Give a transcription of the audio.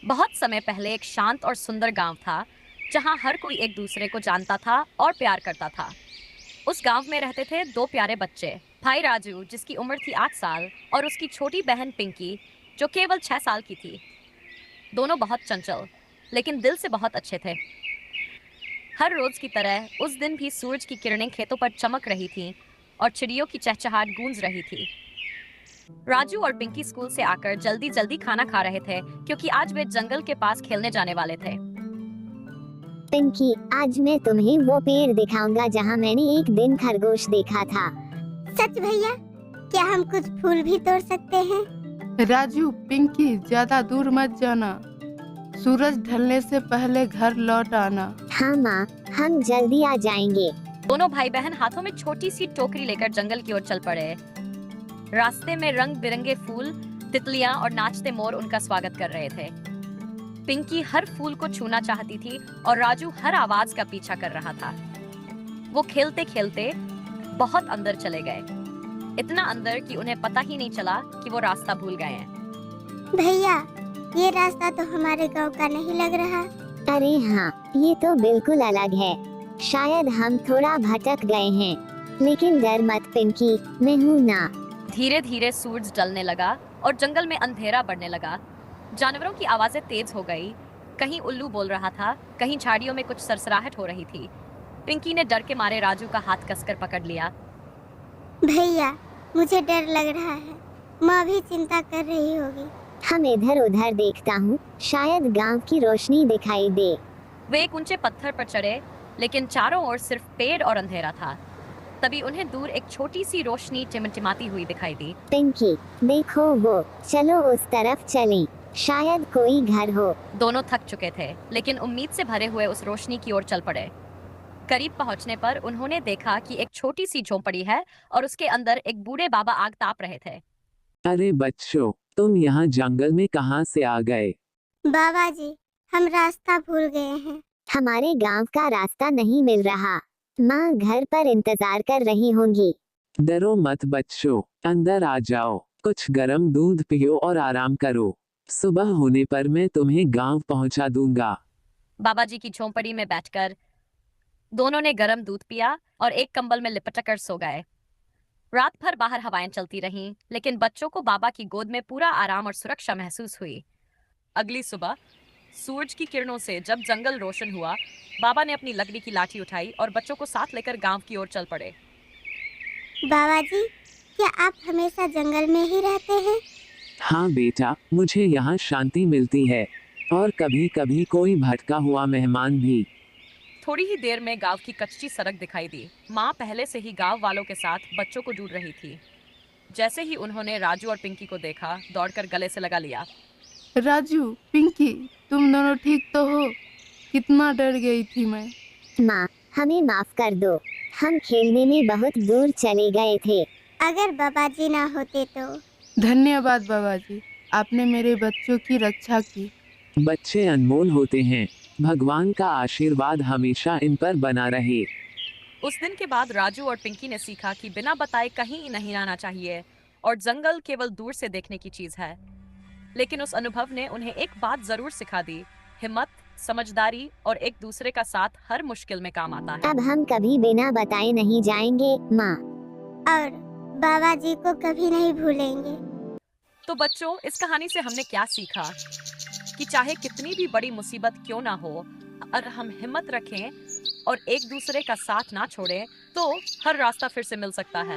बहुत समय पहले एक शांत और सुंदर गांव था जहां हर कोई एक दूसरे को जानता था और प्यार करता था। उस गांव में रहते थे दो प्यारे बच्चे, भाई राजू जिसकी उम्र थी 8 साल और उसकी छोटी बहन पिंकी जो केवल 6 साल की थी। दोनों बहुत चंचल लेकिन दिल से बहुत अच्छे थे। हर रोज की तरह उस दिन भी सूरज की किरणें खेतों पर चमक रही थीं और चिड़ियों की चहचहाट गूंज रही थी। राजू और पिंकी स्कूल से आकर जल्दी जल्दी खाना खा रहे थे क्योंकि आज वे जंगल के पास खेलने जाने वाले थे। पिंकी, आज मैं तुम्हें वो पेड़ दिखाऊंगा जहाँ मैंने एक दिन खरगोश देखा था। सच भैया, क्या हम कुछ फूल भी तोड़ सकते हैं? राजू, पिंकी, ज्यादा दूर मत जाना। सूरज ढलने से पहले घर लौट आना। हाँ माँ, हम जल्दी आ जाएंगे। दोनों भाई बहन हाथों में छोटी सी टोकरी लेकर जंगल की ओर चल पड़े। रास्ते में रंग बिरंगे फूल, तितलियां और नाचते मोर उनका स्वागत कर रहे थे। पिंकी हर फूल को छूना चाहती थी और राजू हर आवाज का पीछा कर रहा था। वो खेलते खेलते बहुत अंदर चले गए, इतना अंदर कि उन्हें पता ही नहीं चला कि वो रास्ता भूल गए हैं। भैया, ये रास्ता तो हमारे गांव का नहीं लग रहा। अरे हाँ, ये तो बिल्कुल अलग है। शायद हम थोड़ा भटक गए हैं, लेकिन डर मत पिंकी, मैं हूँ ना। धीरे धीरे सूरज ढलने लगा और जंगल में अंधेरा बढ़ने लगा। जानवरों की आवाजें तेज हो गई। कहीं उल्लू बोल रहा था, कहीं झाड़ियों में कुछ सरसराहट हो रही थी। पिंकी ने डर के मारे राजू का हाथ कसकर पकड़ लिया। भैया, मुझे डर लग रहा है। माँ भी चिंता कर रही होगी। हम इधर उधर देखता हूँ, शायद गांव की रोशनी दिखाई दे। वे एक ऊंचे पत्थर पर चढ़े, लेकिन चारों ओर सिर्फ पेड़ और अंधेरा था। तभी उन्हें दूर एक छोटी सी रोशनी टिमटिमाती हुई दिखाई दी। पिंकी, देखो वो, चलो उस तरफ चलें, शायद कोई घर हो। दोनों थक चुके थे, लेकिन उम्मीद से भरे हुए उस रोशनी की ओर चल पड़े। करीब पहुंचने पर उन्होंने देखा कि एक छोटी सी झोंपड़ी है और उसके अंदर एक बूढ़े बाबा आग ताप रहे थे। अरे बच्चों, तुम यहाँ जंगल में कहाँ से आ गए? बाबा जी, हम रास्ता भूल गए हैं। हमारे गांव का रास्ता नहीं मिल रहा। माँ घर पर इंतजार कर रही होंगी। डरो मत बच्चों, अंदर आ जाओ, कुछ गर्म दूध पियो और आराम करो। सुबह होने पर मैं तुम्हें गांव पहुंचा दूंगा। बाबा जी की झोंपड़ी में बैठकर दोनों ने गर्म दूध पिया और एक कंबल में लिपट कर सो गए। रात भर बाहर हवाएं चलती रहीं, लेकिन बच्चों को बाबा की गोद में पूरा आराम और सुरक्षा महसूस हुई। अगली सुबह सूरज की किरणों से जब जंगल रोशन हुआ, बाबा ने अपनी लकड़ी की लाठी उठाई और बच्चों को साथ लेकर गांव की ओर चल पड़े। बाबा जी, क्या आप हमेशा जंगल में ही रहते हैं? हाँ बेटा, मुझे यहाँ शांति मिलती है और कभी कभी कोई भटका हुआ मेहमान भी। थोड़ी ही देर में गांव की कच्ची सड़क दिखाई दी। माँ पहले से ही गांव वालों के साथ बच्चों को ढूंढ रही थी। जैसे ही उन्होंने राजू और पिंकी को देखा, दौड़कर गले से लगा लिया। राजू, पिंकी, तुम दोनों ठीक तो हो? कितना डर गई थी मैं। माँ, हमें माफ कर दो, हम खेलने में बहुत दूर चले गए थे। अगर बाबा जी ना होते तो। धन्यवाद बाबा जी, आपने मेरे बच्चों की रक्षा की। बच्चे अनमोल होते हैं, भगवान का आशीर्वाद हमेशा इन पर बना रहे। उस दिन के बाद राजू और पिंकी ने सीखा कि बिना बताए कहीं नहीं आना चाहिए और जंगल केवल दूर से देखने की चीज है। लेकिन उस अनुभव ने उन्हें एक बात जरूर सिखा दी, हिम्मत, समझदारी और एक दूसरे का साथ हर मुश्किल में काम आता है। अब हम कभी बिना बताए नहीं जाएंगे माँ। और बाबा जी को कभी नहीं भूलेंगे। तो बच्चों, इस कहानी से हमने क्या सीखा कि चाहे कितनी भी बड़ी मुसीबत क्यों ना हो, अगर हम हिम्मत रखें और एक दूसरे का साथ ना छोड़ें, तो हर रास्ता फिर से मिल सकता है।